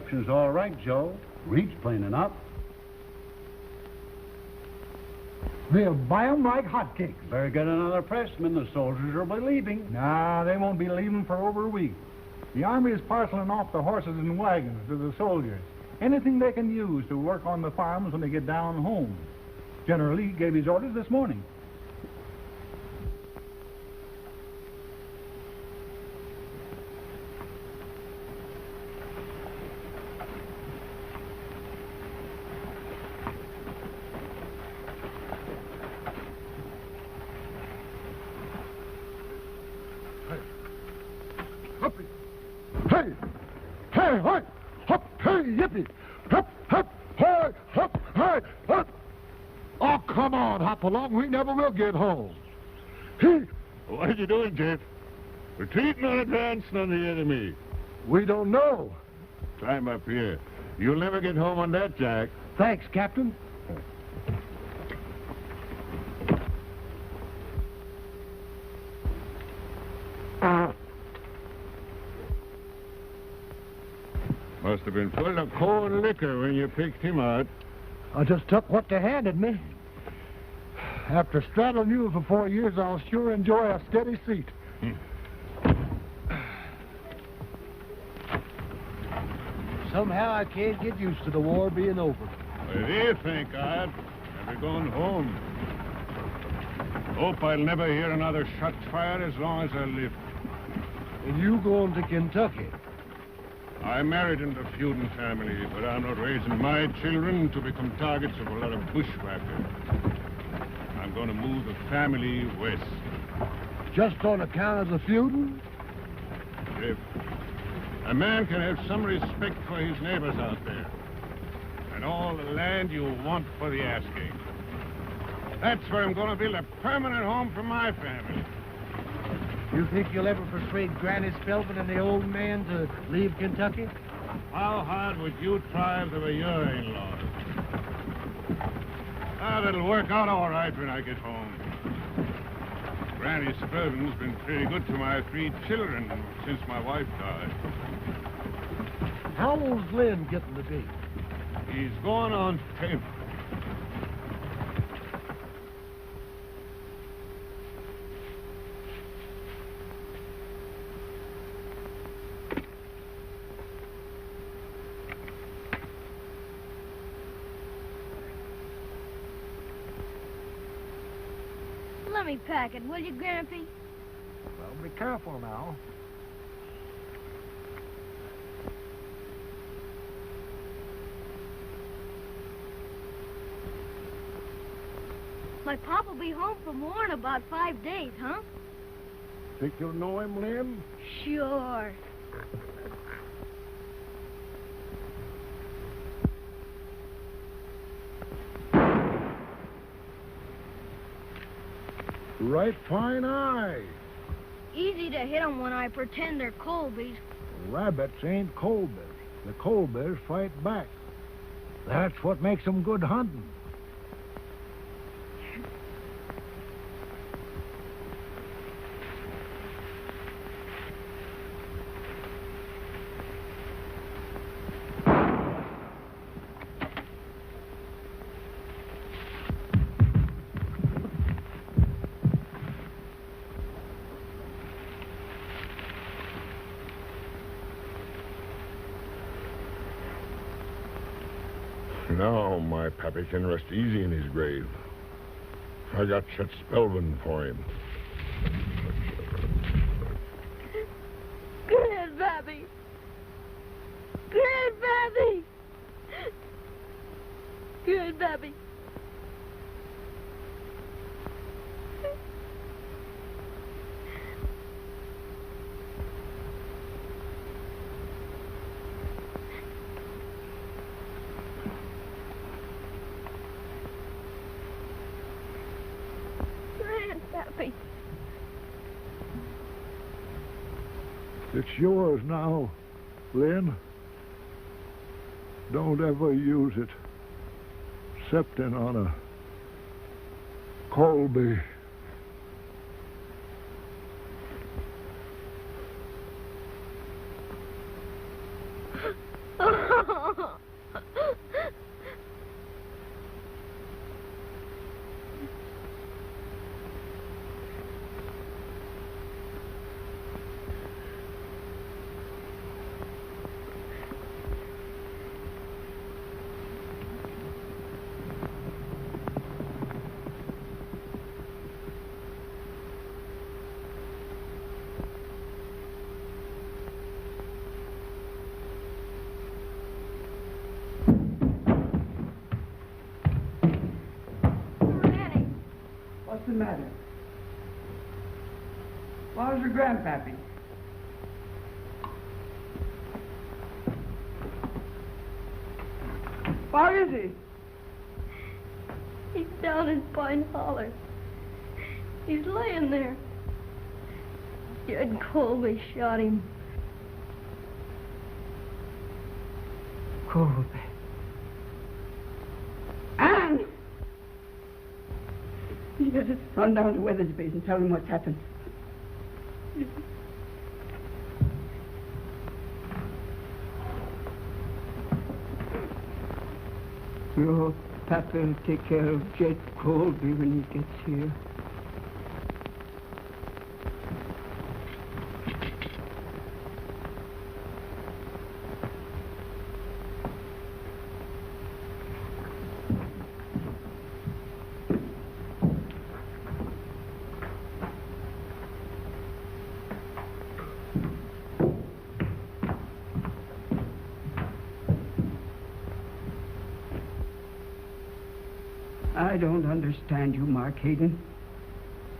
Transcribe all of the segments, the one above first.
Reception's all right, Joe. Reed's plain enough. They'll buy 'em like hotcakes. Better get another pressman. The soldiers will be leaving. Nah, they won't be leaving for over a week. The Army is parceling off the horses and wagons to the soldiers. Anything they can use to work on the farms when they get down home. General Lee gave his orders this morning. Hey! Hey, hey! Hup, hey, yippee! Hup, hup, hey, hup, hey, hup! Oh, come on, hop along. We never will get home. He... What are you doing, Jeff? Retreating or advancing on the enemy? We don't know. Climb up here. You'll never get home on that, Jack. Thanks, Captain. Must have been full of cold liquor when you picked him out. I just took what they handed me. After straddling you for 4 years, I'll sure enjoy a steady seat. Somehow I can't get used to the war being over. Well, here, thank God. Never going home. Hope I'll never hear another shot fired as long as I live. And you going to Kentucky? I married into a feuding family, but I'm not raising my children to become targets of a lot of bushwhackers. I'm going to move the family west. Just on account of the feuding? If a man can have some respect for his neighbors out there, and all the land you want for the asking. That's where I'm going to build a permanent home for my family. You think you'll ever persuade Granny Spelman and the old man to leave Kentucky? How hard would you try if they were your in-laws? Ah, that'll work out all right when I get home. Granny Spelman's been pretty good to my 3 children since my wife died. How old's Lynn getting to be? He's going on 10. Let me pack it, will you, Grampy? Well, be careful now. My pop will be home from war in about 5 days, huh? Think you'll know him, Lynn? Sure. Right fine eye. Easy to hit 'em when I pretend they're Colbys. Rabbits ain't cold bears. The cold bears fight back. That's what makes them good hunting. Now my pappy can rest easy in his grave. I got Chet Spelman for him. Grandpappy! Grandpappy! Grandpappy! Grandpappy! It's yours now, Lynn. Don't ever use it, excepting on a Colby. Oh! What's the matter? Where's your grandpappy? Where is he? He's down in Pine Holler. He's laying there. Jed Colby shot him. Colby. Anne! Yes. Run down to Weathersby's and tell him what's happened. Your papa will take care of Jed Colby when he gets here. I don't understand you, Mark Hayden.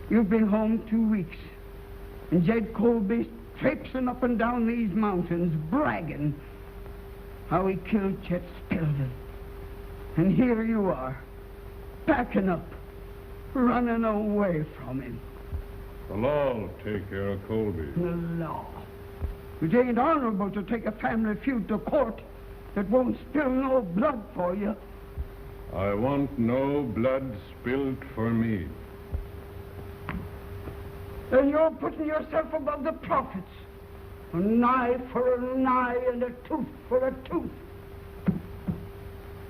You've been home 2 weeks, and Jed Colby's traipsing up and down these mountains, bragging how he killed Chet Spelden. And here you are, backing up, running away from him. The law will take care of Colby. The law. It ain't honorable to take a family feud to court that won't spill no blood for you. I want no blood spilled for me. Then you're putting yourself above the prophets. An eye for an eye and a tooth for a tooth.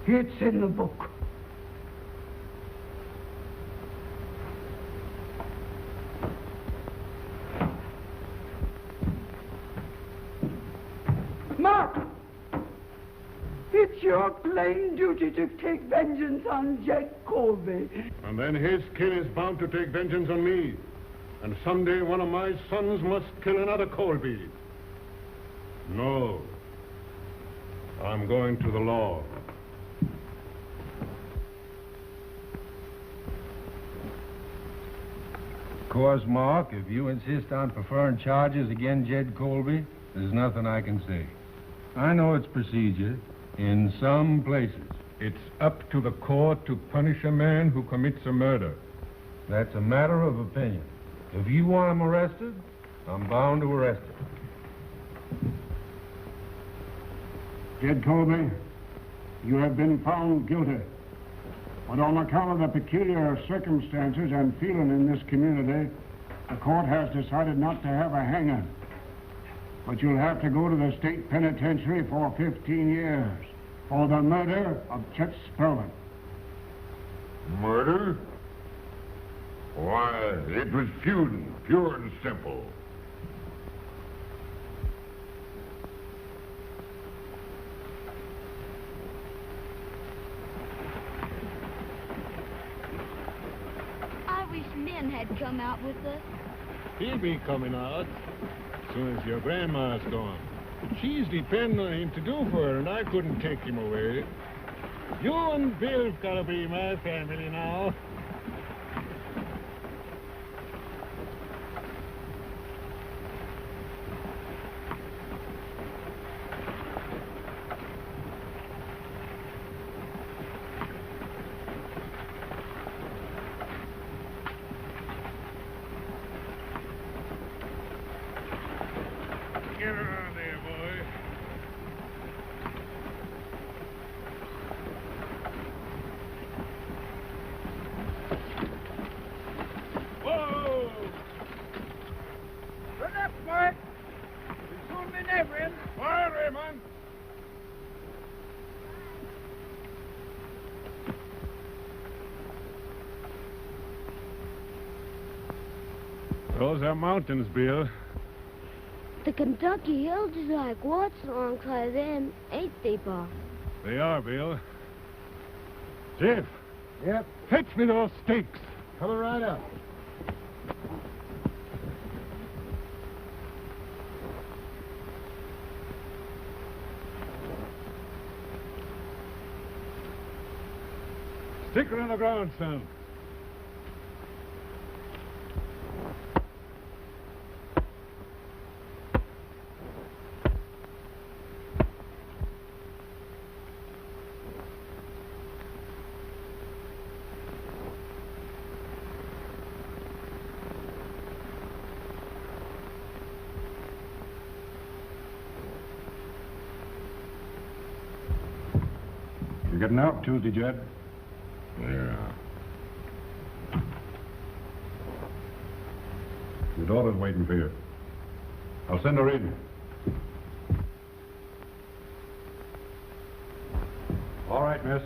It's in the book. Mark! It's your plain duty to take vengeance on Jed Colby. And then his kin is bound to take vengeance on me. And someday one of my sons must kill another Colby. No. I'm going to the law. Of course, Mark, if you insist on preferring charges against Jed Colby, there's nothing I can say. I know its procedure. In some places, it's up to the court to punish a man who commits a murder. That's a matter of opinion. If you want him arrested, I'm bound to arrest him. Jed Colby, you have been found guilty. But on account of the peculiar circumstances and feeling in this community, the court has decided not to have a hanging. But you'll have to go to the state penitentiary for 15 years for the murder of Chet Spelman. Murder? Why, it was feuding, pure and simple. I wish Min had come out with us. He'll be coming out as soon as your grandma's gone. She's depending on him to do for her, and I couldn't take him away. You and Bill's gotta be my family now. Get around there, boy. Whoa! Turn up, Mark. We'll soon be neighboring. Fire, Raymond! Those are mountains, Bill. The Kentucky Hills is like what's alongside them, ain't they, Bob? They are, Bill. Jeff, Yep, fetch me those stakes. coming right up. Stick her on the ground, son. getting out Tuesday, Jed. Yeah. Your daughter's waiting for you. I'll send her in. All right, miss.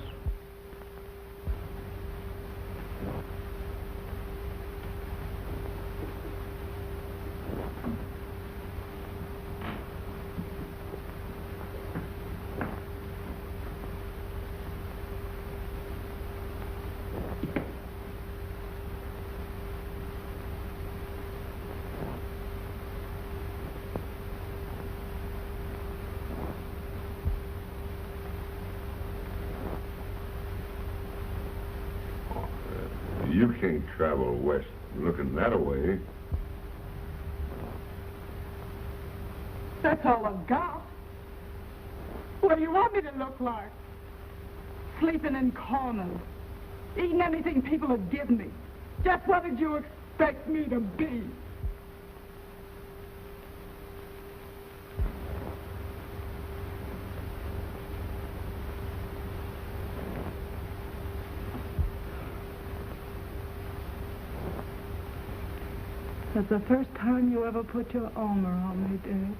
You can't travel west looking that way. That's all I've got. What do you want me to look like? Sleeping in corners, eating anything people have given me. Just what did you expect me to be? That's the first time you ever put your armor on me, Dad.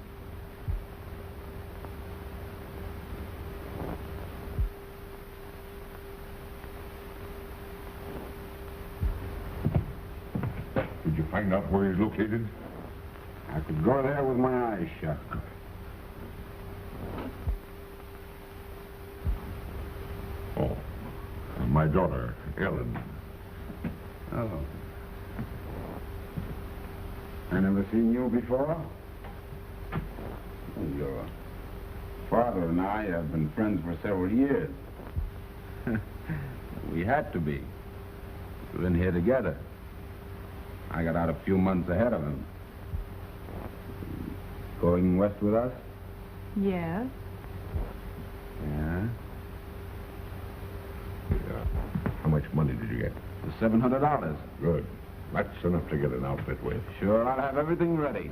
Did you find out where he's located? I could go there with my eyes shut. Oh, my daughter, Ellen. Oh. I never seen you before? Your father and I have been friends for several years. We had to be. We've been here together. I got out a few months ahead of him. Going west with us? Yes? Yeah. Yeah. How much money did you get? The $700. Good. That's enough to get an outfit with. Sure, I'll have everything ready.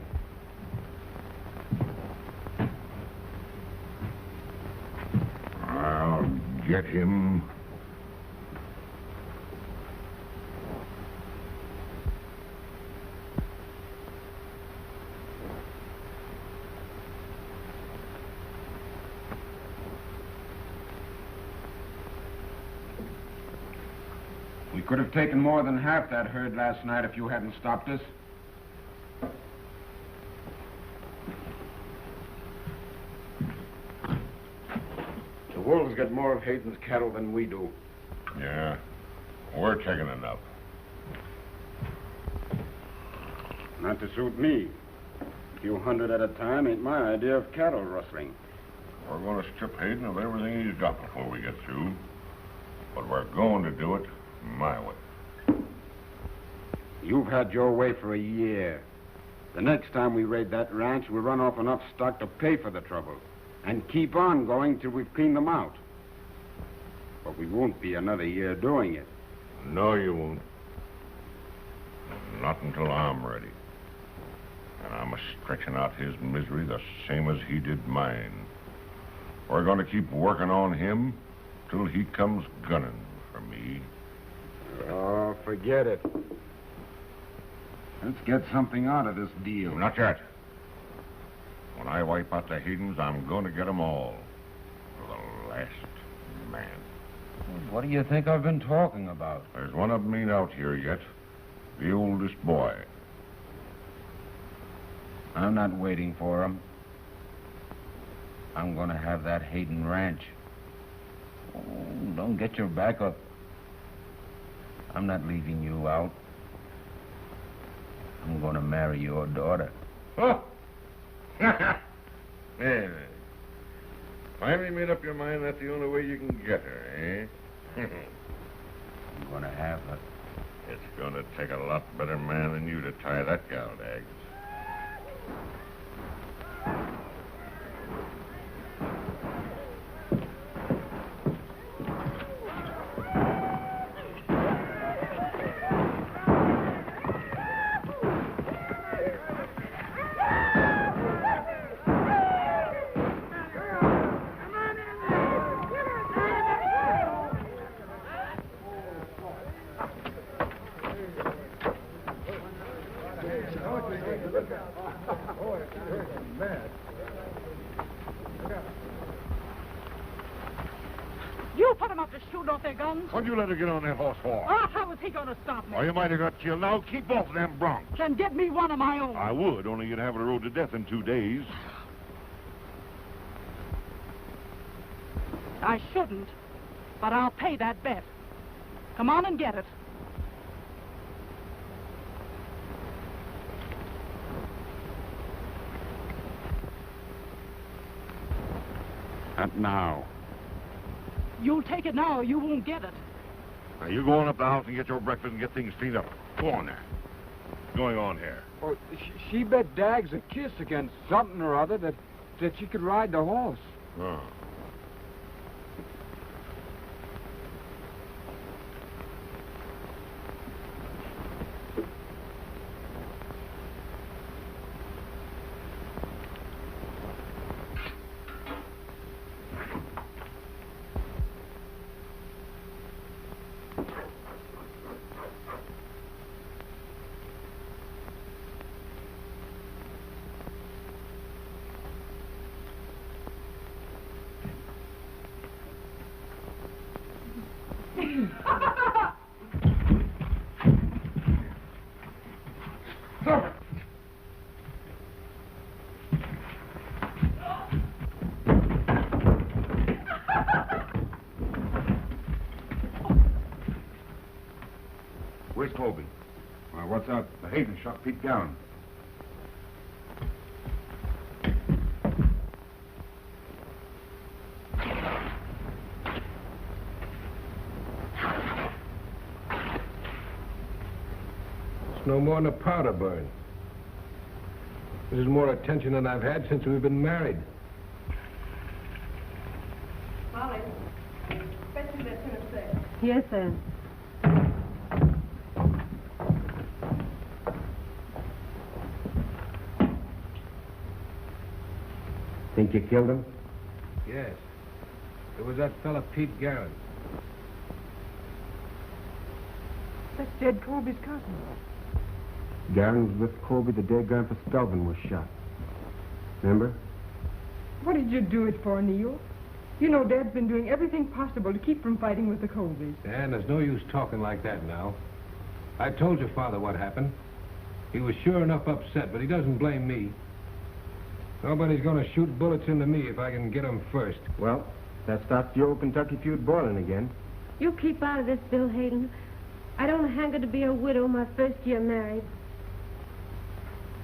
I'll get him. We could have taken more than half that herd last night if you hadn't stopped us. The wolves get more of Hayden's cattle than we do. Yeah. We're taking enough. Not to suit me. A few hundred at a time ain't my idea of cattle rustling. We're going to strip Hayden of everything he's got before we get through. But we're going to do it my way. You've had your way for a year. The next time we raid that ranch, we'll run off enough stock to pay for the trouble. And keep on going till we've cleaned them out. But we won't be another year doing it. No, you won't. Not until I'm ready. And I'm stretching out his misery the same as he did mine. We're going to keep working on him till he comes gunning for me. Oh, forget it. Let's get something out of this deal. Not yet. When I wipe out the Haydens, I'm going to get them all. To the last man. What do you think I've been talking about? There's one of them ain't out here yet. The oldest boy. I'm not waiting for him. I'm going to have that Hayden ranch. Oh, don't get your back up. I'm not leaving you out. I'm going to marry your daughter. Oh! Yeah. Finally made up your mind that's the only way you can get her, eh? I'm going to have her. It's going to take a lot better man than you to tie that gal to eggs. You put them up to shoot off their guns? What'd you let her get on that horse for? Oh, how was he going to stop me? Oh, you might have got killed. Now keep off them broncs. Then get me one of my own. I would, only you'd have her rode to death in 2 days. I shouldn't, but I'll pay that bet. Come on and get it. And now. You'll take it now or you won't get it. Now, you go on up the house and get your breakfast and get things cleaned up. Go on there. What's going on here? Well, she bet Dags a kiss against something or other that she could ride the horse. Oh. Where's Colby? What's up? The Hayden shot Pete down. It's no more than a powder burn. This is more attention than I've had since we've been married. Molly, fetch me that tin of salt. Yes, sir. Think you killed him? Yes. It was that fella Pete Garrett. That's Jed Colby's cousin. Garren was with Colby the day Grandpa Spelvin was shot. Remember? What did you do it for, Neil? You know Dad's been doing everything possible to keep from fighting with the Colbys. Dan, there's no use talking like that now. I told your father what happened. He was sure enough upset, but he doesn't blame me. Nobody's going to shoot bullets into me if I can get them first. Well, that starts the old Kentucky feud boiling again. You keep out of this, Bill Hayden. I don't hanker to be a widow my first year married.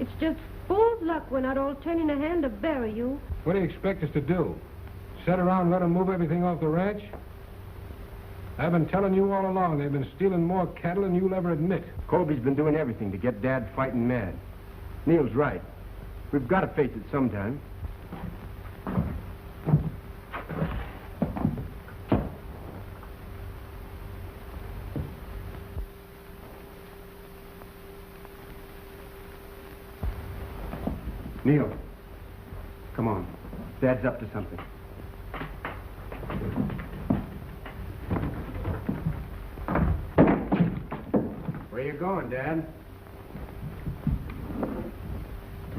It's just fool's luck we're not all turning a hand to bury you. What do you expect us to do? Sit around and let them move everything off the ranch? I've been telling you all along they've been stealing more cattle than you'll ever admit. Colby's been doing everything to get Dad fighting mad. Neil's right. We've got to face it sometime. Neil, come on. Dad's up to something. Where you going, Dad?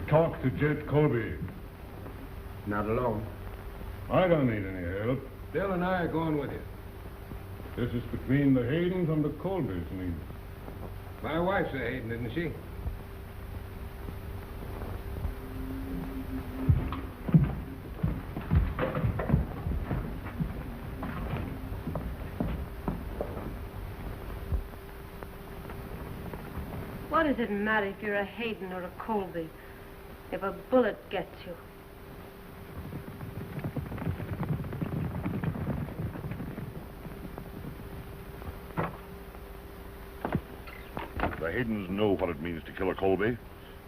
Talk to Jed Colby. Not alone. I don't need any help. Bill and I are going with you. This is between the Haydens and the Colbys, Neil. My wife's a Hayden, isn't she? What does it matter if you're a Hayden or a Colby? If a bullet gets you. The Haydens know what it means to kill a Colby.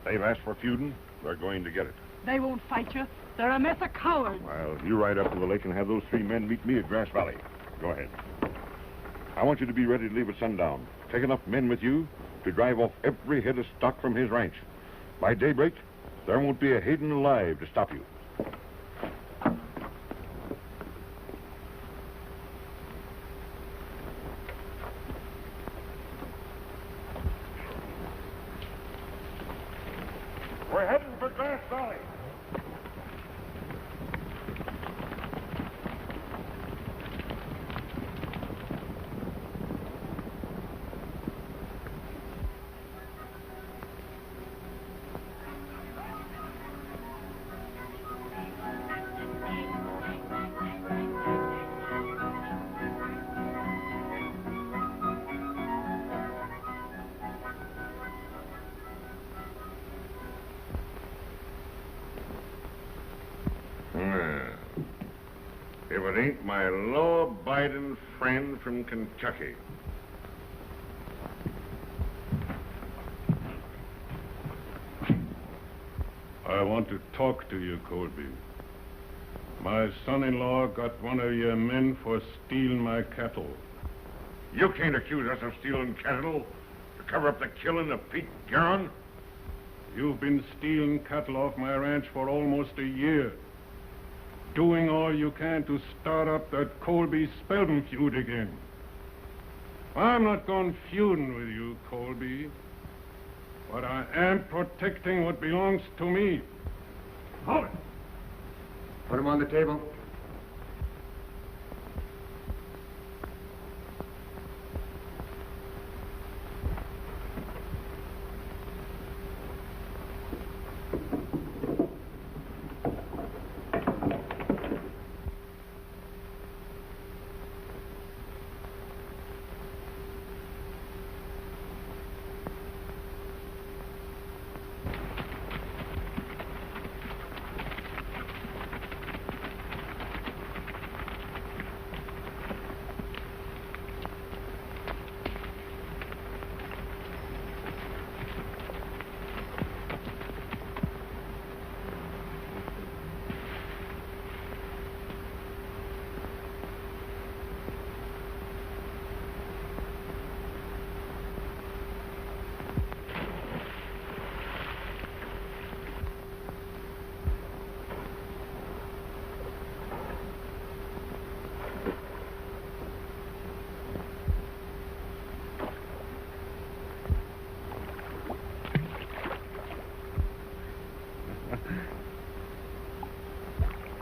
They've asked for feuding. They're going to get it. They won't fight you. They're a mess of cowards. Well, you ride up to the lake and have those 3 men meet me at Grass Valley. Go ahead. I want you to be ready to leave at sundown. Take enough men with you to drive off every head of stock from his ranch. By daybreak, there won't be a Hayden alive to stop you. if it ain't my law-abiding friend from Kentucky. I want to talk to you, Colby. My son-in-law got one of your men for stealing my cattle. You can't accuse us of stealing cattle to cover up the killing of Pete Garon. You've been stealing cattle off my ranch for almost a year, doing all you can to start up that Colby-Spelden feud again. I'm not going feuding with you, Colby, but I am protecting what belongs to me. Hold it. Put him on the table.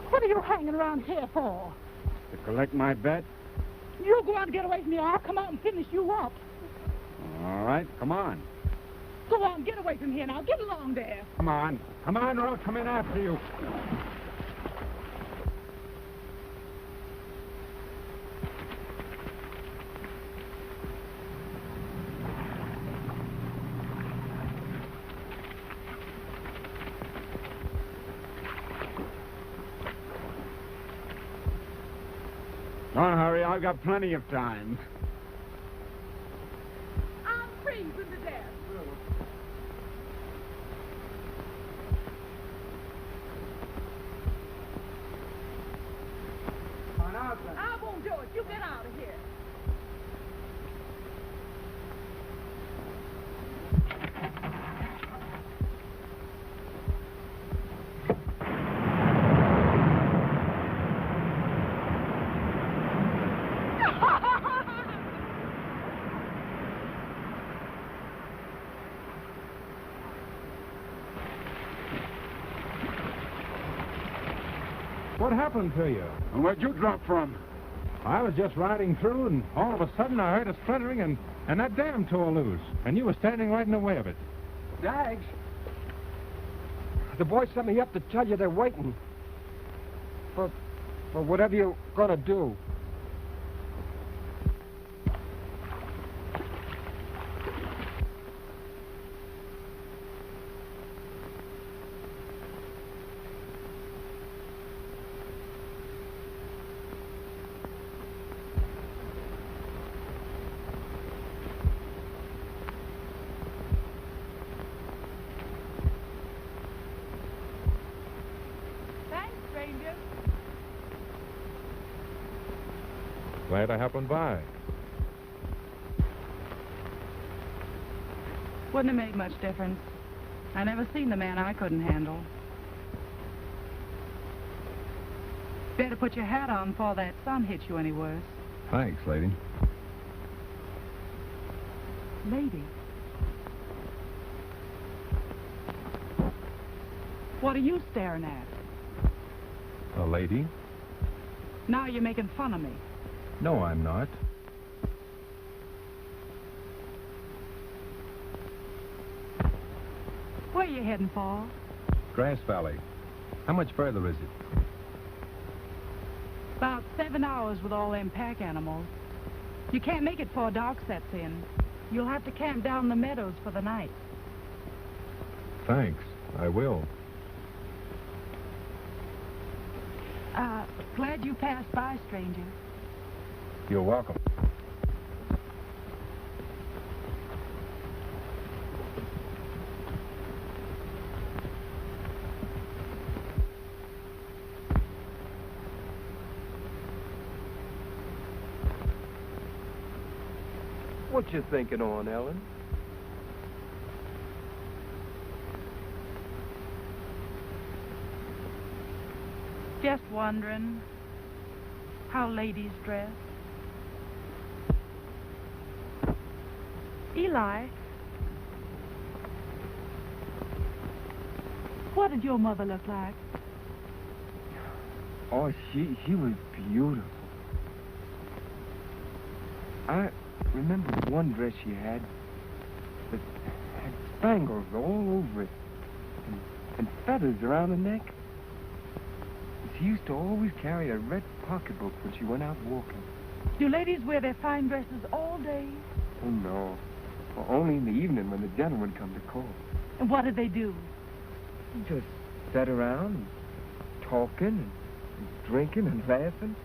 What are you hanging around here for? To collect my bet? You go on and get away from me, or I'll come out and finish you up. All right, come on. Go on, get away from here now. Get along there. Come on. Come on, or I'll come in after you. Don't hurry, I've got plenty of time. I'm freezing to death. I won't do it. You get out of here. What happened to you? And where'd you drop from? I was just riding through, and all of a sudden I heard a splintering, and that dam tore loose. And you were standing right in the way of it. Dags, the boys sent me up to tell you they're waiting for whatever you're gonna do. Glad I happened by. Wouldn't have made much difference. I never seen the man I couldn't handle. Better put your hat on before that sun hits you any worse. Thanks, lady. Lady. What are you staring at? A lady? Now you're making fun of me. No, I'm not. Where you heading for? Grass Valley. How much further is it? About 7 hours with all them pack animals. You can't make it before dark sets in. You'll have to camp down in the meadows for the night. Thanks. I will. Glad you passed by, stranger. You're welcome. What you thinking on, Ellen? Just wondering how ladies dress. Eli, what did your mother look like? Oh, she was beautiful. I remember one dress she had that had spangles all over it and feathers around the neck. She used to always carry a red pocketbook when she went out walking. Do ladies wear their fine dresses all day? Oh, no. Well, only in the evening when the gentlemen come to call. And what did they do? Just sat around and talking and drinking and laughing,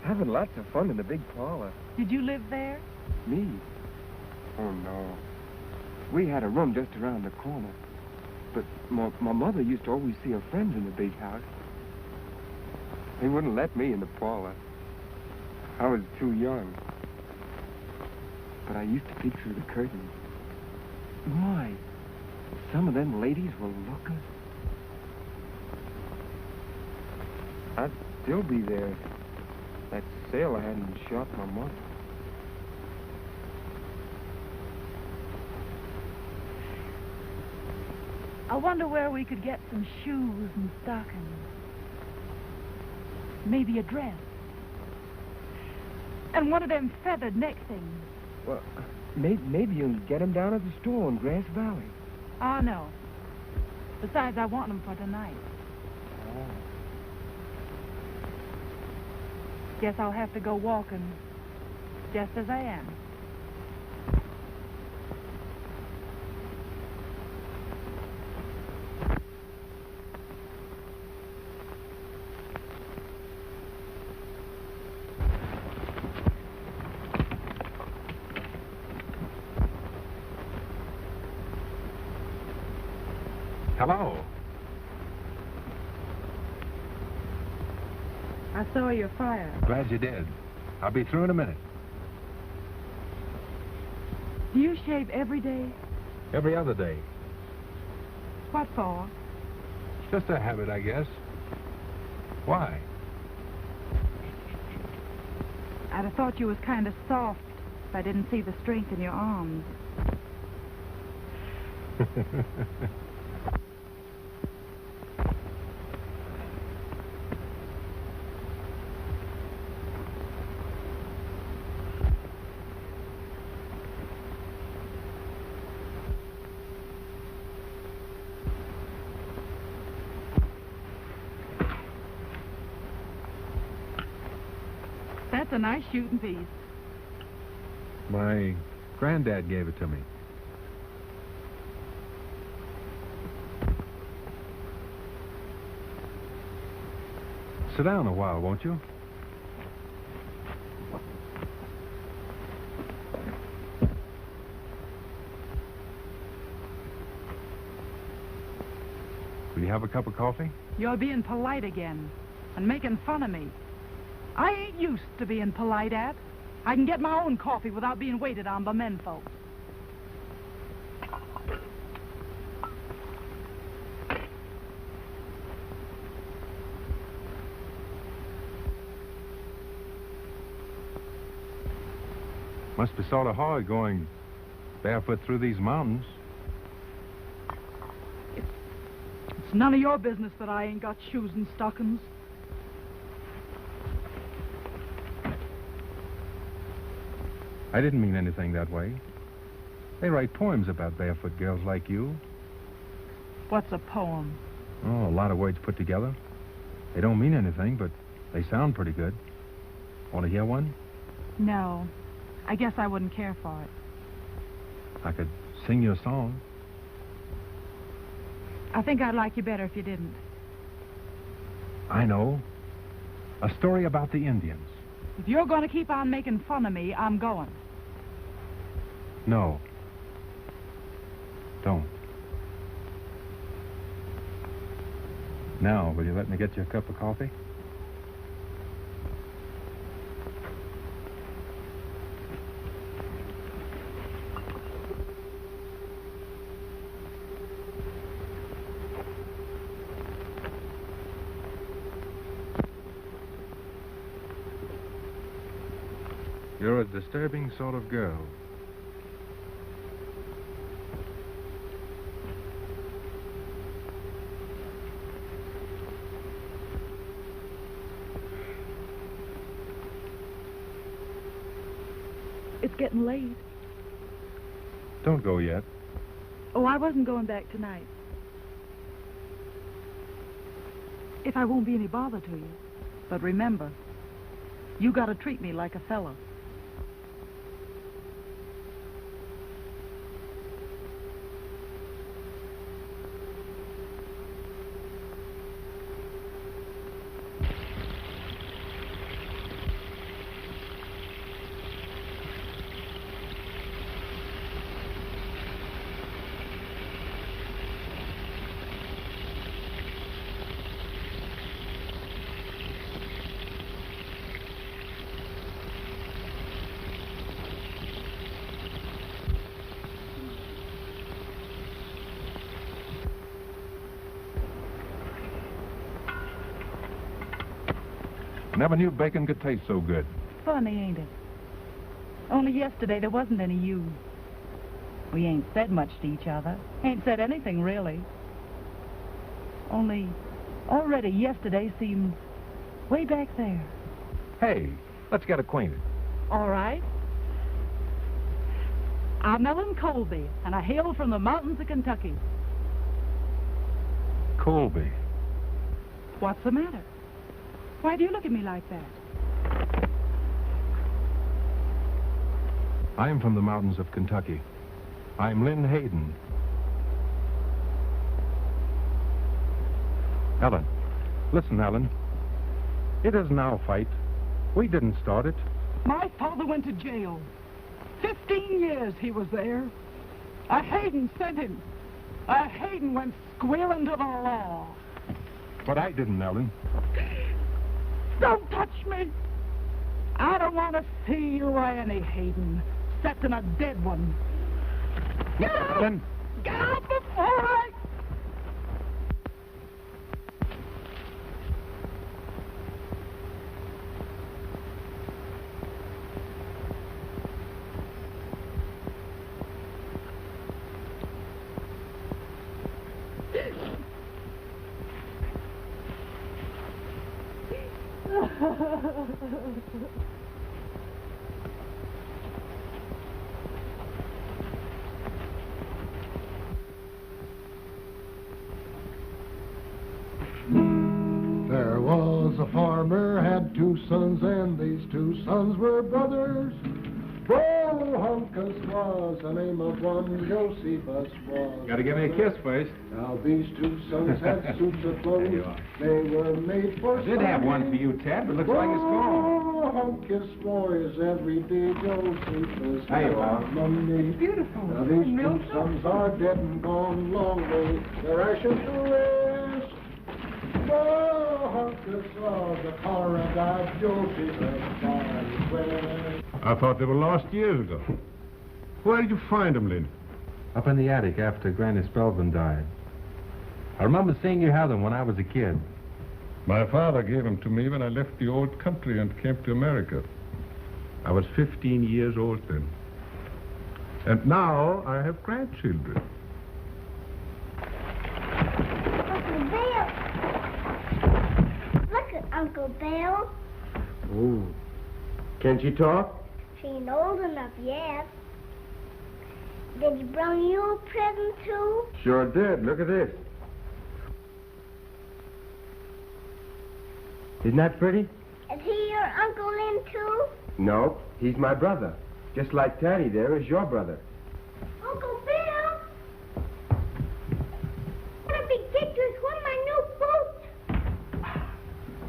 having lots of fun in the big parlor. Did you live there? Me? Oh, no. We had a room just around the corner. But my mother used to always see her friends in the big house. They wouldn't let me in the parlor. I was too young. But I used to peek through the curtains. My, some of them ladies were lookers. I'd still be there if that sailor hadn't shot my mother. I wonder where we could get some shoes and stockings. Maybe a dress. And one of them feathered neck things. Well, maybe you can get them down at the store in Grass Valley. Oh, no. Besides, I want them for tonight. Oh. Guess I'll have to go walking just as I am. Hello. I saw your fire. Glad you did. I'll be through in a minute. Do you shave every day? Every other day. What for? It's just a habit, I guess. Why? I'd have thought you was kind of soft if I didn't see the strength in your arms. That's a nice shooting piece. My granddad gave it to me. Sit down a while, won't you? Will you have a cup of coffee? You're being polite again and making fun of me. I ain't used to being polite at. I can get my own coffee without being waited on by men folks. Must be sort of hard going barefoot through these mountains. It's none of your business that I ain't got shoes and stockings. I didn't mean anything that way. They write poems about barefoot girls like you. What's a poem? Oh, a lot of words put together. They don't mean anything, but they sound pretty good. Want to hear one? No. I guess I wouldn't care for it. I could sing you a song. I think I'd like you better if you didn't. I know. A story about the Indians. If you're going to keep on making fun of me, I'm going. No. Don't. Now, will you let me get you a cup of coffee? You're a disturbing sort of girl. It's getting late. Don't go yet. Oh, I wasn't going back tonight. If I won't be any bother to you. But remember, you gotta treat me like a fella. Never knew bacon could taste so good. Funny, ain't it? Only yesterday there wasn't any you. We ain't said much to each other. Ain't said anything, really. Only already yesterday seems way back there. Hey, let's get acquainted. All right. I'm Ellen Colby, and I hail from the mountains of Kentucky. Colby. What's the matter? Why do you look at me like that? I'm from the mountains of Kentucky. I'm Lynn Hayden. Ellen. Listen, Ellen. It isn't our fight. We didn't start it. My father went to jail. 15 years he was there. A Hayden sent him. A Hayden went squealing to the law. But I didn't, Ellen. Don't touch me. I don't want to see you or any Hayden, except in a dead one. Get out! Then... Get out before I... There was a farmer, had 2 sons, and these 2 sons were brothers. Bohunkus was the name of one, Josephus was. Gotta give me a kiss first. Now these 2 sons had suits of clothes. They were made for I did have one for you, Ted, but looks like it's gone. Bohunkus boys every day, Josephus. There you are. Monday. Beautiful. Now these 2 sons are dead and gone long way. Their ashes to rest. Bohunkus was a paradise, Josephus died west. I thought they were lost years ago. Where did you find them, Lynn? Up in the attic after Granny Spelvin died. I remember seeing you have them when I was a kid. My father gave them to me when I left the old country and came to America. I was 15 years old then. And now I have grandchildren. Uncle Bill. Look at Uncle Bill. Oh. Can she talk? She ain't old enough yet. Did he bring you a present, too? Sure did. Look at this. Isn't that pretty? Is he your Uncle Lynn, too? No, he's my brother. Just like Taddy there is your brother. Uncle Bill! What a big picture. It's one of my new boots.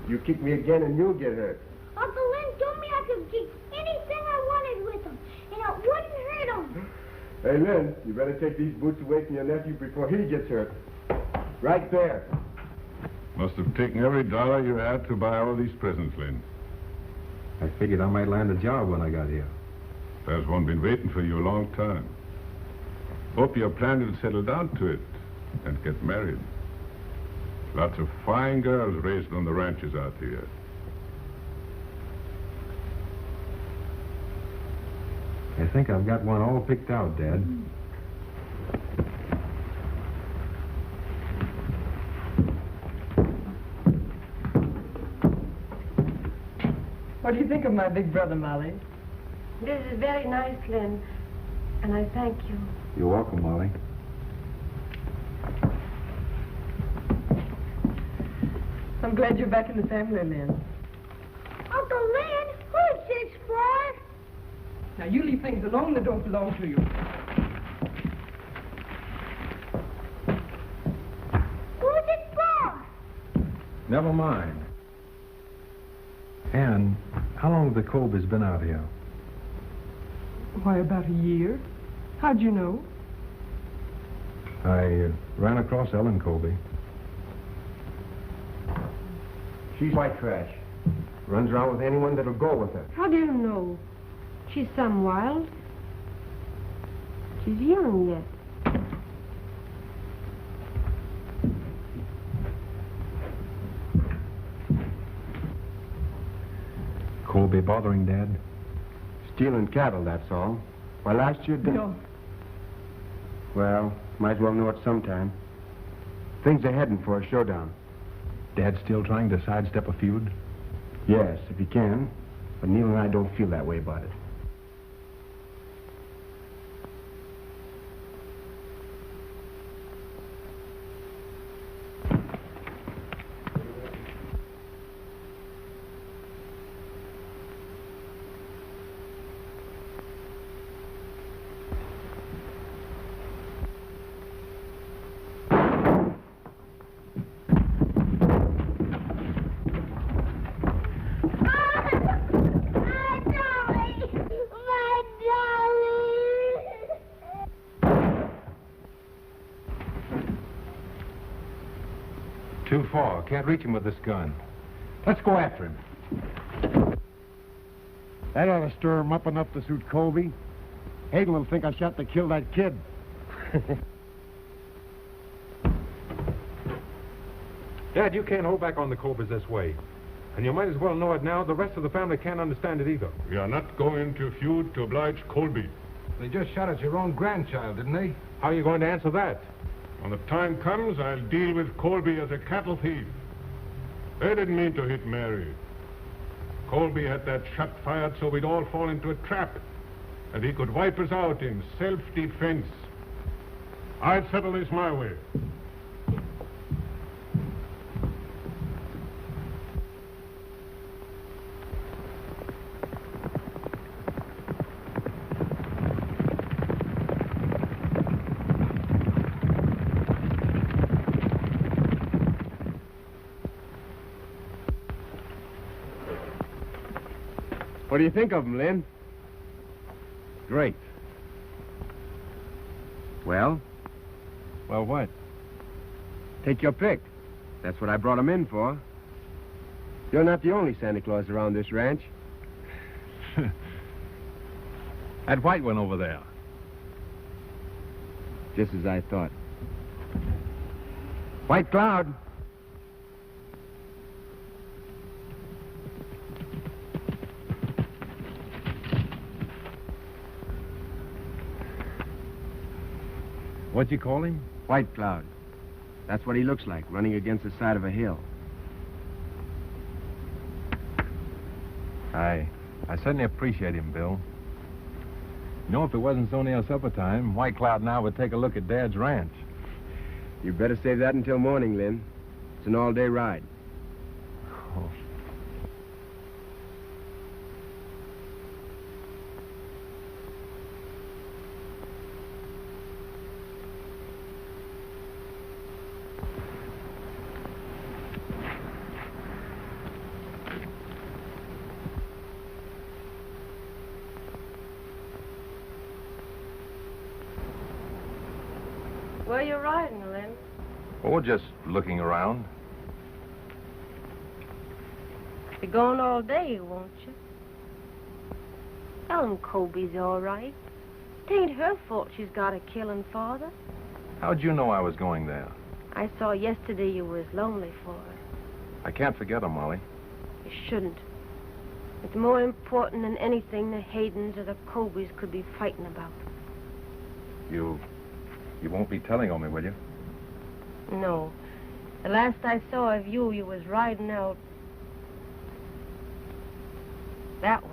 You kick me again and you'll get hurt. Uncle Lynn told me I could do anything I wanted with them, and it wouldn't hurt him. Hey, Lynn, you better take these boots away from your nephew before he gets hurt. Right there. Must have taken every dollar you had to buy all these presents, Lynn. I figured I might land a job when I got here. There's one been waiting for you a long time. Hope you're planning to settle down to it and get married. Lots of fine girls raised on the ranches out here. I think I've got one all picked out, Dad. What do you think of my big brother, Molly? This is very nice, Lynn, and I thank you. You're welcome, Molly. I'm glad you're back in the family, Lynn. Uncle Lynn, who's this for? Now, you leave things alone that don't belong to you. Who's it for? Never mind. Ann, how long have the Colbys been out here? Why, about a year. How'd you know? I ran across Ellen Colby. She's white trash. Runs around with anyone that'll go with her. How do you know? She's some wild. She's young yet. Colby bothering Dad? Stealing cattle, that's all. Why, last year... No. Well, might as well know it sometime. Things are heading for a showdown. Dad's still trying to sidestep a feud? Yes, if he can. But Neil and I don't feel that way about it. Too far. Can't reach him with this gun. Let's go after him. That ought to stir him up enough to suit Colby. Hayden will think I shot to kill that kid. Dad, you can't hold back on the Colbys this way. And you might as well know it now. The rest of the family can't understand it either. We are not going to feud to oblige Colby. They just shot at your own grandchild, didn't they? How are you going to answer that? When the time comes, I'll deal with Colby as a cattle thief. They didn't mean to hit Mary. Colby had that shot fired so we'd all fall into a trap, and he could wipe us out in self-defense. I'll settle this my way. What do you think of him, Lynn? Great. Well? Well, what? Take your pick. That's what I brought him in for. You're not the only Santa Claus around this ranch. That white one over there. Just as I thought. White Cloud. What'd you call him? White Cloud. That's what he looks like, running against the side of a hill. I certainly appreciate him, Bill. You know, if it wasn't so near supper time, White Cloud and I would take a look at Dad's ranch. You better save that until morning, Lynn. It's an all-day ride. Oh. Where you riding, Lem? Oh, just looking around. Be gone all day, won't you? Ellen Colby's all right. It ain't her fault she's got a killing father. How'd you know I was going there? I saw yesterday you was lonely for her. I can't forget her, Molly. You shouldn't. It's more important than anything the Haydens or the Colbys could be fighting about. You won't be telling on me, will you? No. The last I saw of you, you was riding out that way.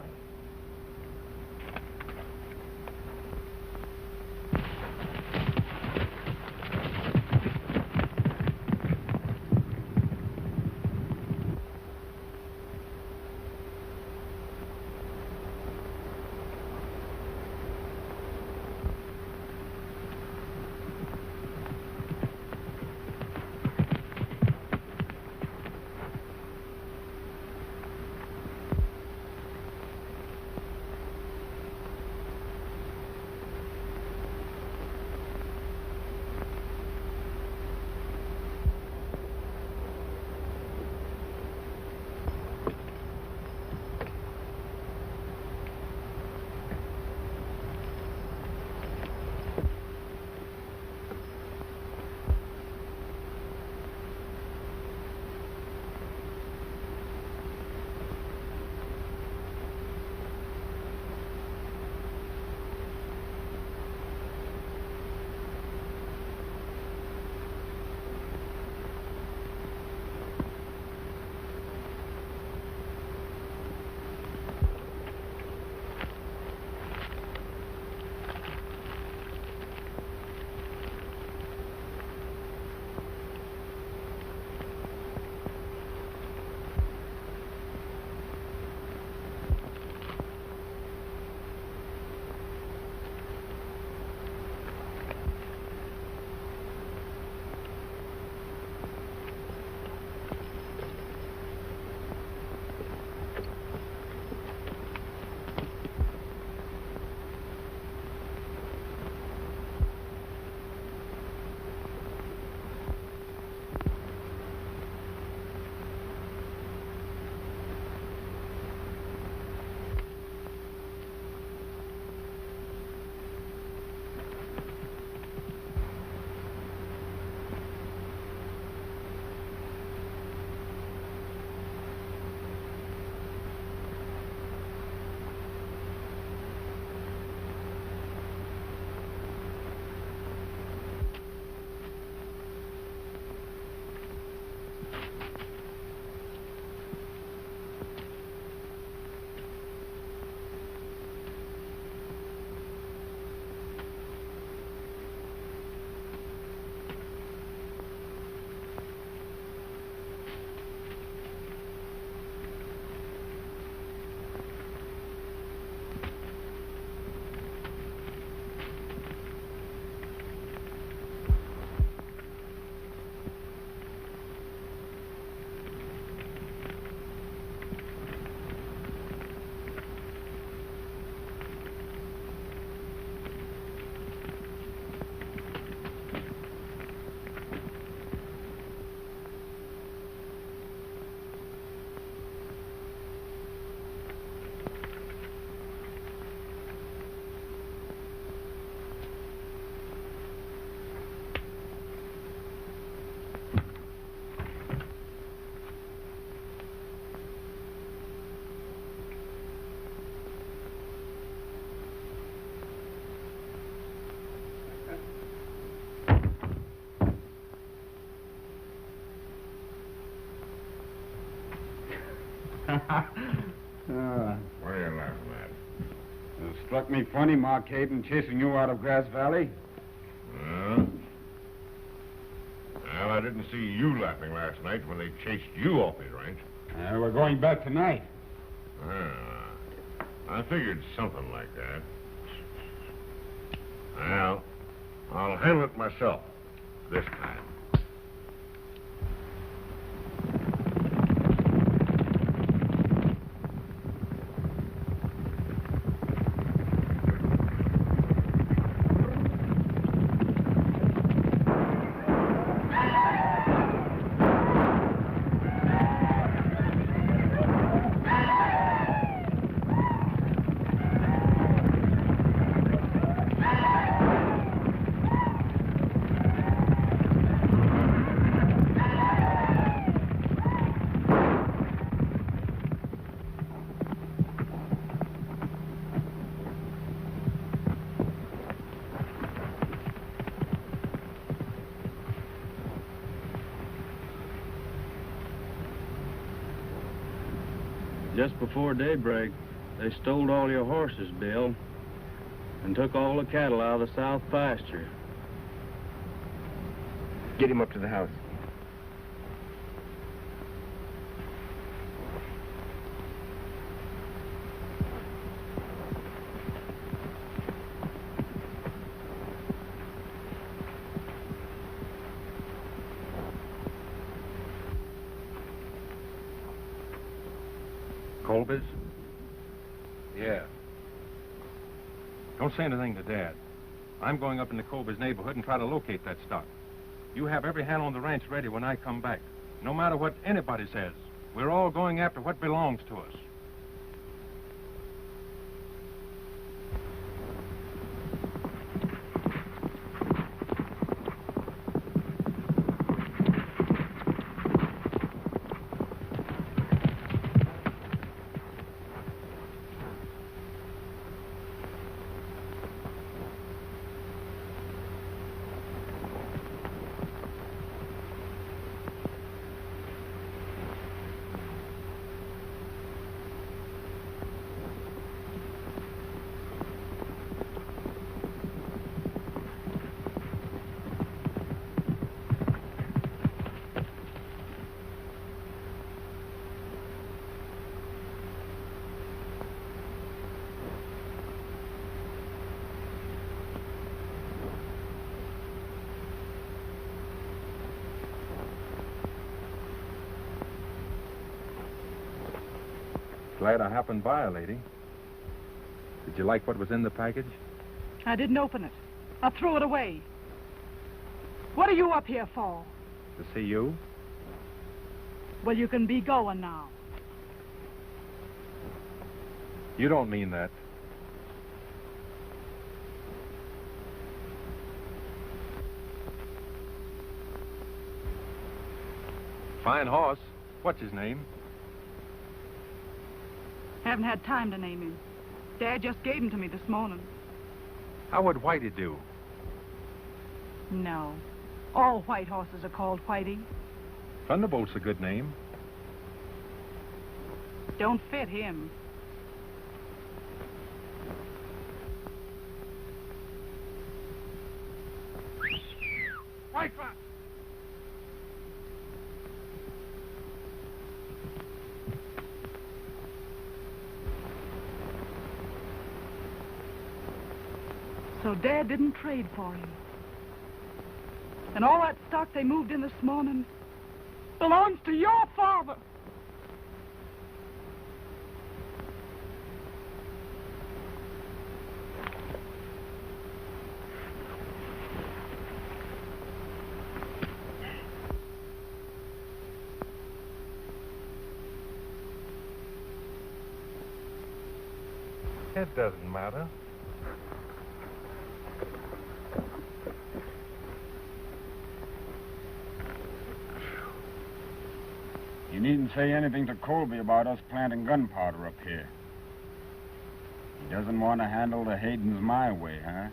What are you laughing at? It struck me funny, Mark Hayden, chasing you out of Grass Valley. Well, I didn't see you laughing last night when they chased you off his ranch. We're going back tonight. I figured something like that. Well, I'll handle it myself this time. Just before daybreak, they stole all your horses, Bill, and took all the cattle out of the south pasture. Get him up to the house. Colby's? Yeah. Don't say anything to Dad. I'm going up into Colby's neighborhood and try to locate that stock. You have every hand on the ranch ready when I come back. No matter what anybody says, we're all going after what belongs to us. Glad I happened by, lady. Did you like what was in the package? I didn't open it. I threw it away. What are you up here for? To see you? Well, you can be going now. You don't mean that. Fine horse. What's his name? Haven't had time to name him. Dad just gave him to me this morning. How would Whitey do? No. All white horses are called Whitey. Thunderbolt's a good name. Don't fit him. White Fox! So Dad didn't trade for him. And all that stock they moved in this morning belongs to your father. It doesn't matter. You needn't say anything to Colby about us planting gunpowder up here. He doesn't want to handle the Haydens my way, huh?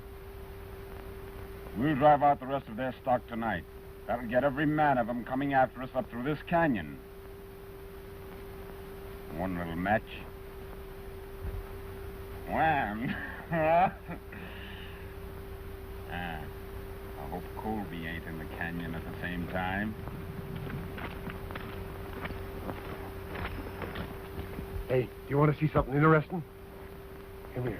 We'll drive out the rest of their stock tonight. That'll get every man of them coming after us up through this canyon. One little match. Wham! I hope Colby ain't in the canyon at the same time. Hey, do you want to see something interesting? Come here.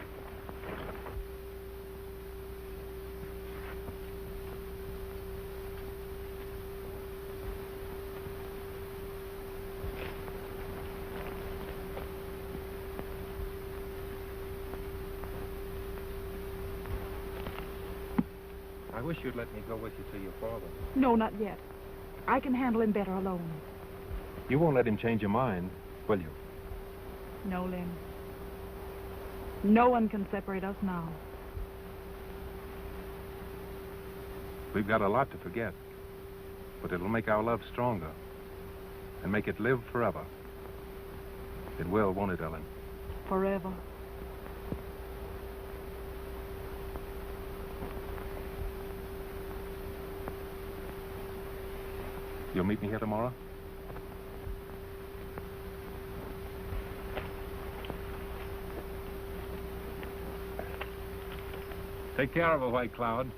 I wish you'd let me go with you to your father. No, not yet. I can handle him better alone. You won't let him change your mind, will you? No, Lynn. No one can separate us now. We've got a lot to forget, but it'll make our love stronger and make it live forever. It will, won't it, Ellen? Forever. You'll meet me here tomorrow? Take care of her, White Cloud.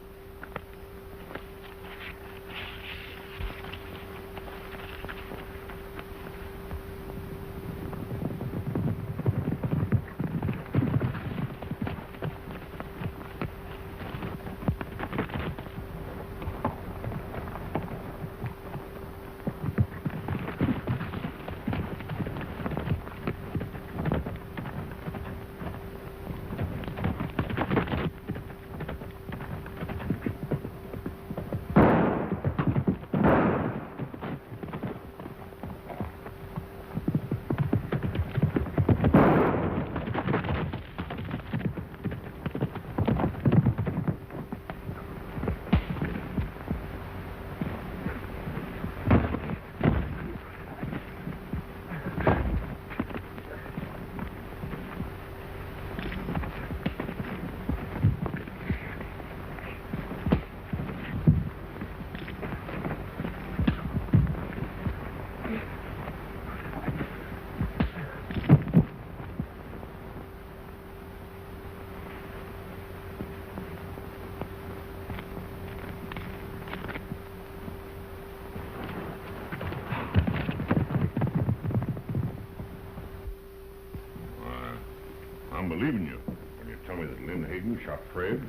I'm believing you when you tell me that Lynn Hayden shot Fred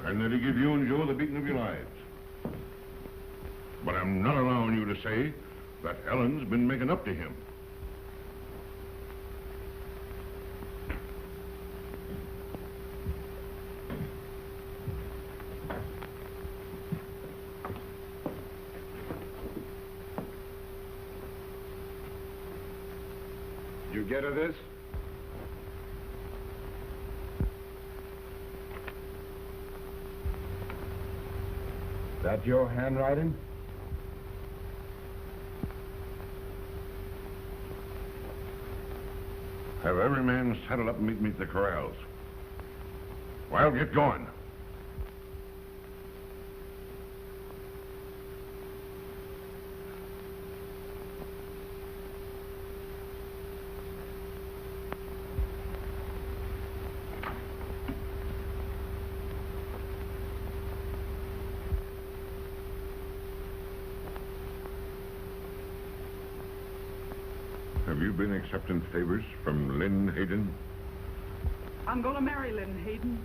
and that he gave you and Joe the beating of your lives. But I'm not allowing you to say that Ellen's been making up to him. You get her this? That your handwriting? Have every man saddle up and meet me at the corrals. Well, get going. Have you been accepting favors from Lynn Hayden? I'm going to marry Lynn Hayden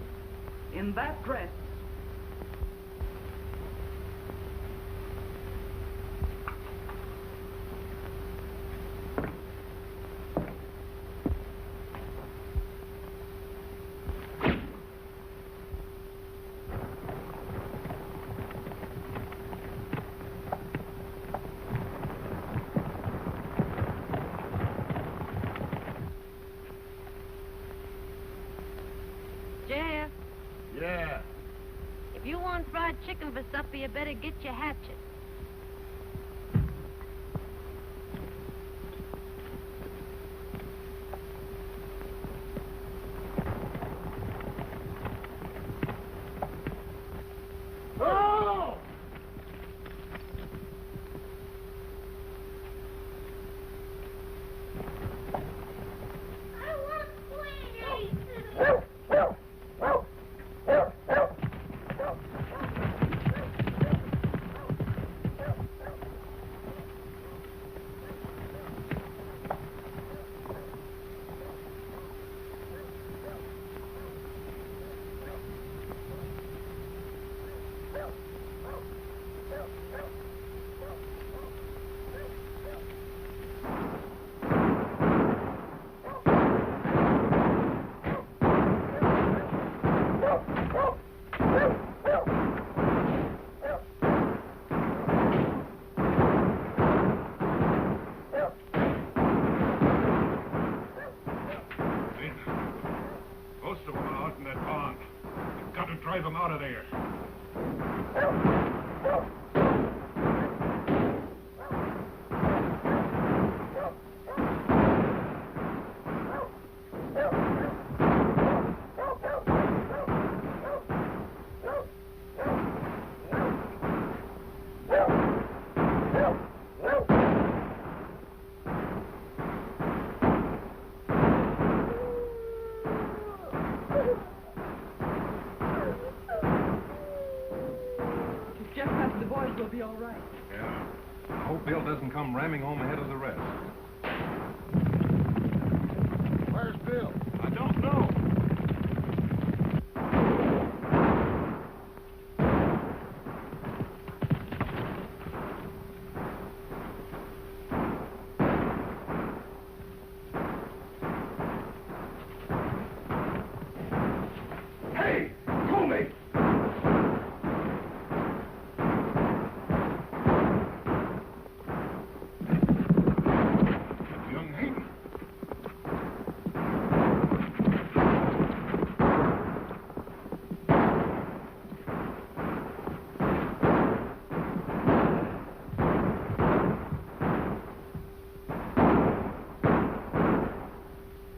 in that dress. Jeff, Yeah. if you want fried chicken for supper, you better get your hatchet. Oh! Most of them are out in that pond. You've got to drive them out of there. perhaps the boys will be all right. Yeah. I hope Bill doesn't come ramming home ahead of the rest. Where's Bill? I don't know. Hey, Colby! Young Hayden.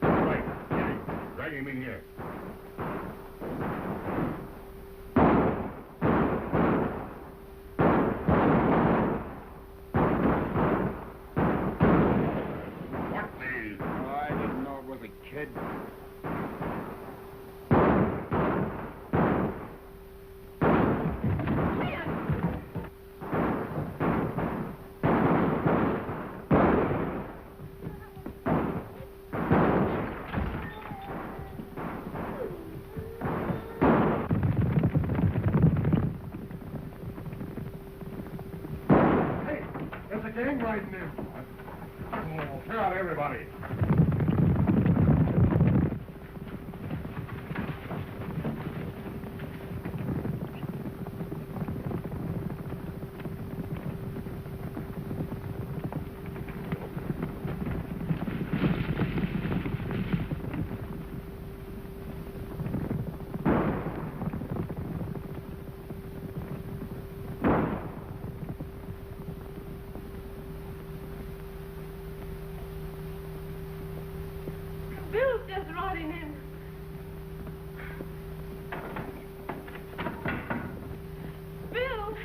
Right, get him. Drag him in here. What the? Oh, I didn't know it was a kid. Hey, there's a gang riding in. Oh, clear out everybody. Bill's just riding in. Bill!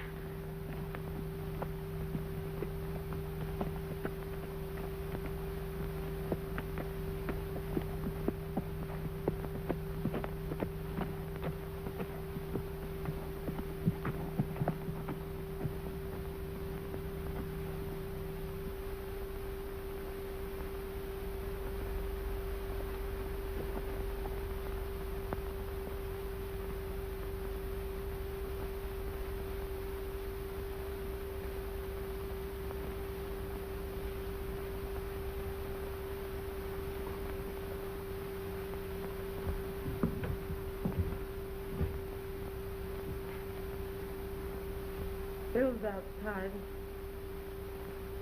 Bill's outside.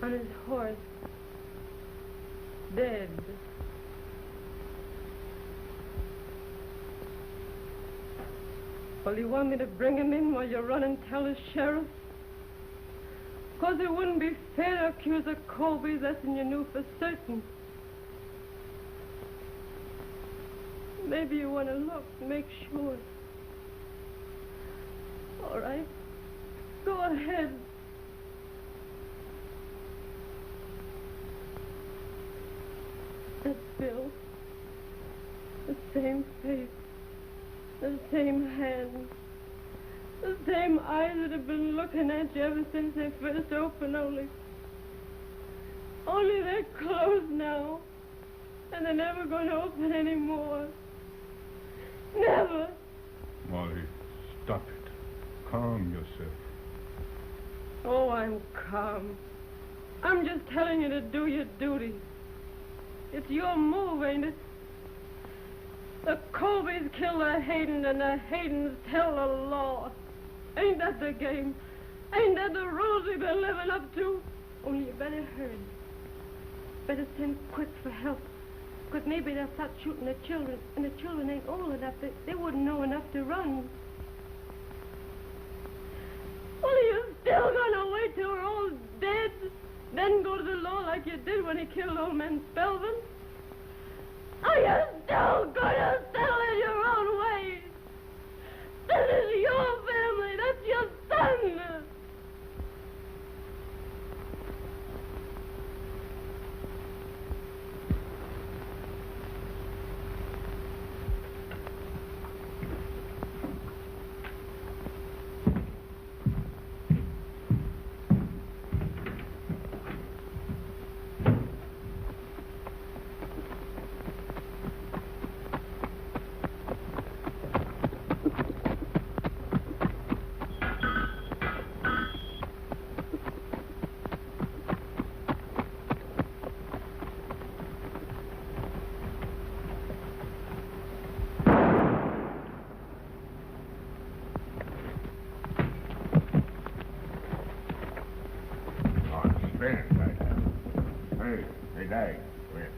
On his horse. Dead. Well, you want me to bring him in while you run and tell the sheriff? 'Cause it wouldn't be fair to accuse a Colby less than you knew for certain. Maybe you want to look to make sure. All right. Go ahead. That's Bill. The same face. The same hands. The same eyes that have been looking at you ever since they first opened, only they're closed now. And they're never going to open anymore. Never. Molly, stop it. Calm yourself. Oh, I'm calm. I'm just telling you to do your duty. It's your move, ain't it? The Colbys kill the Hayden and the Haydens tell the law. Ain't that the game? Ain't that the rules we've been living up to? Only you better hurry. Better send quick for help. 'Cause maybe they'll start shooting the children, and the children ain't old enough. They wouldn't know enough to run. Well, are you still gonna wait till we're all dead? Then go to the law like you did when he killed old man Spelman? Are you still gonna settle it your own way? This is your family. That's your son. Stand inside. Hey, Dag. Come here.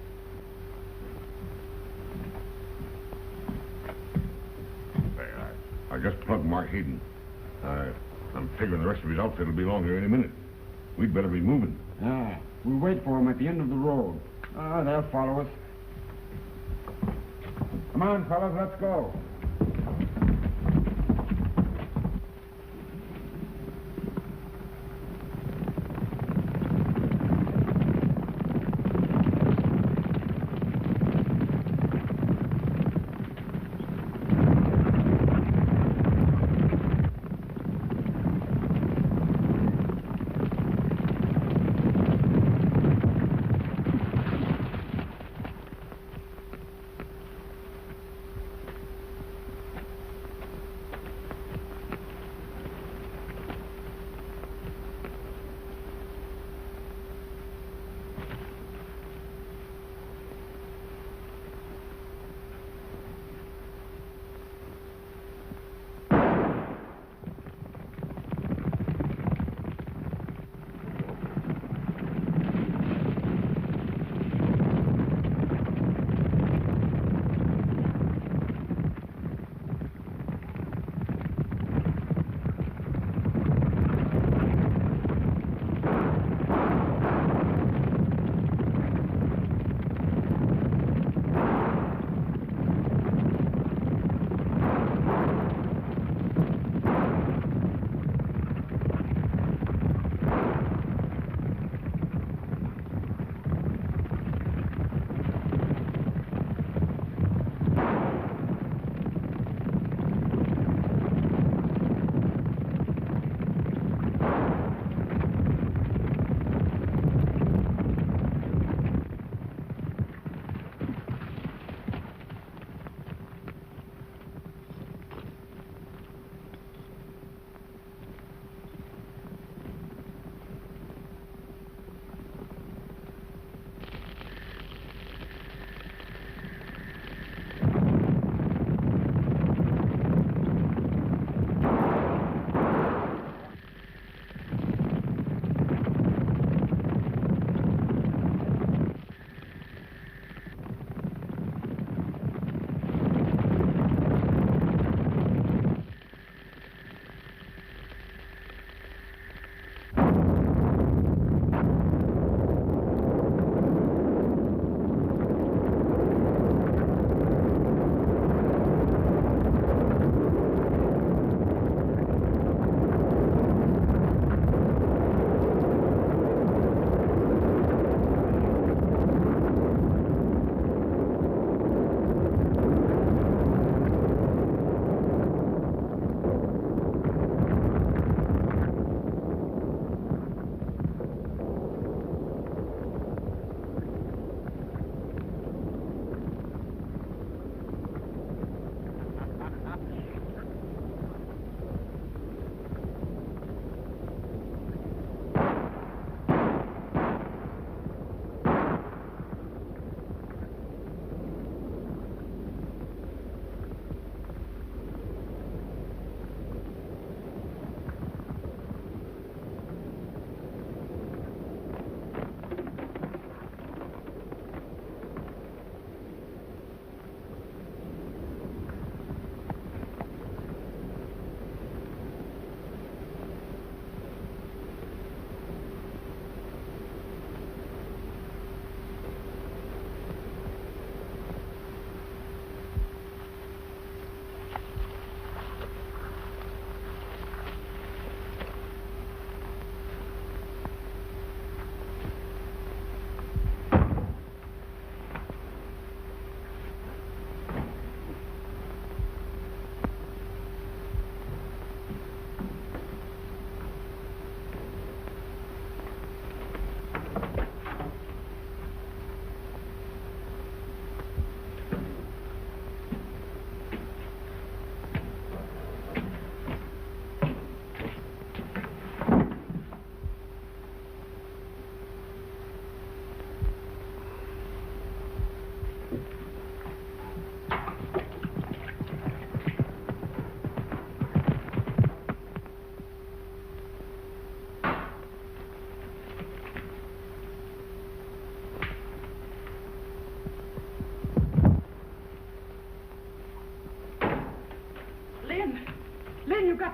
There, I just plugged Mark Hayden. I'm figuring the rest of his outfit will be along here any minute. We'd better be moving. Ah, we'll wait for them at the end of the road. They'll follow us. Come on, fellas, let's go.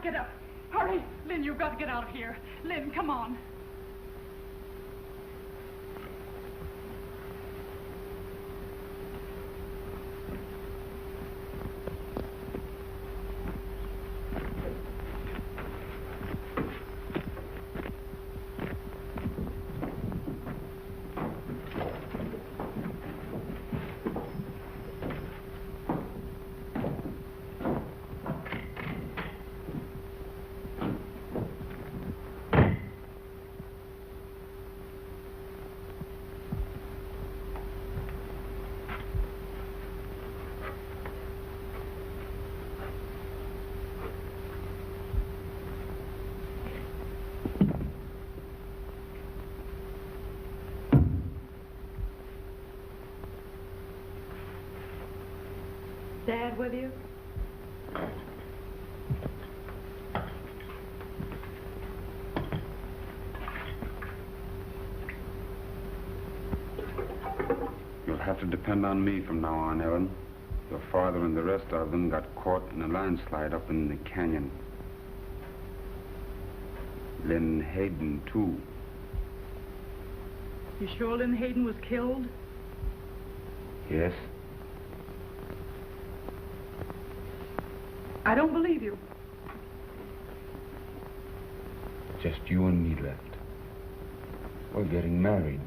Dad, get up. Hurry. Lynn, you've got to get out of here. Lynn, come on. Dad with you? You'll have to depend on me from now on, Ellen. Your father and the rest of them got caught in a landslide up in the canyon. Lynn Hayden, too. You sure Lynn Hayden was killed? Yes? I don't believe you. Just you and me left. We're getting married.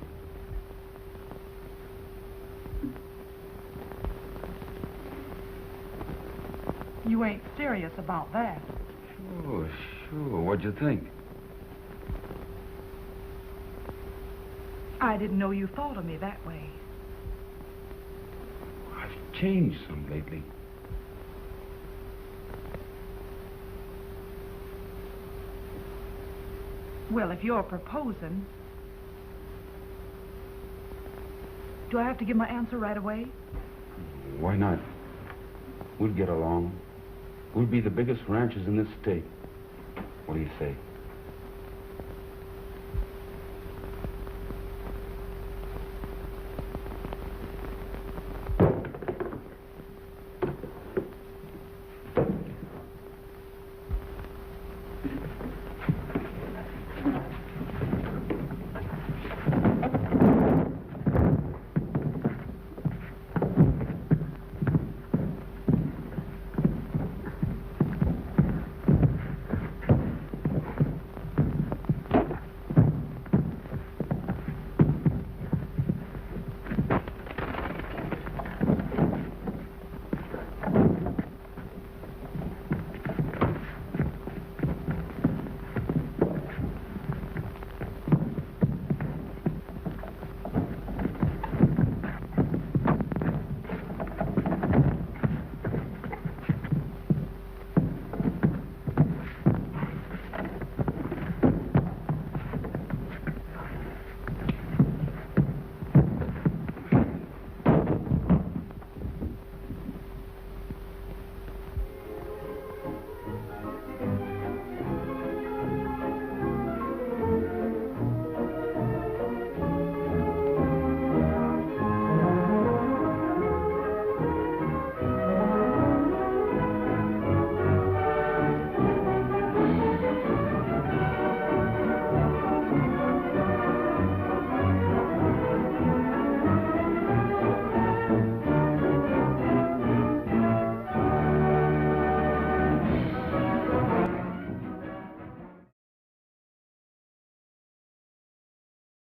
You ain't serious about that. Sure, sure. What'd you think? I didn't know you thought of me that way. I've changed some lately. Well, if you're proposing, do I have to give my answer right away? Why not? We'll get along. We'll be the biggest ranchers in this state. What do you say?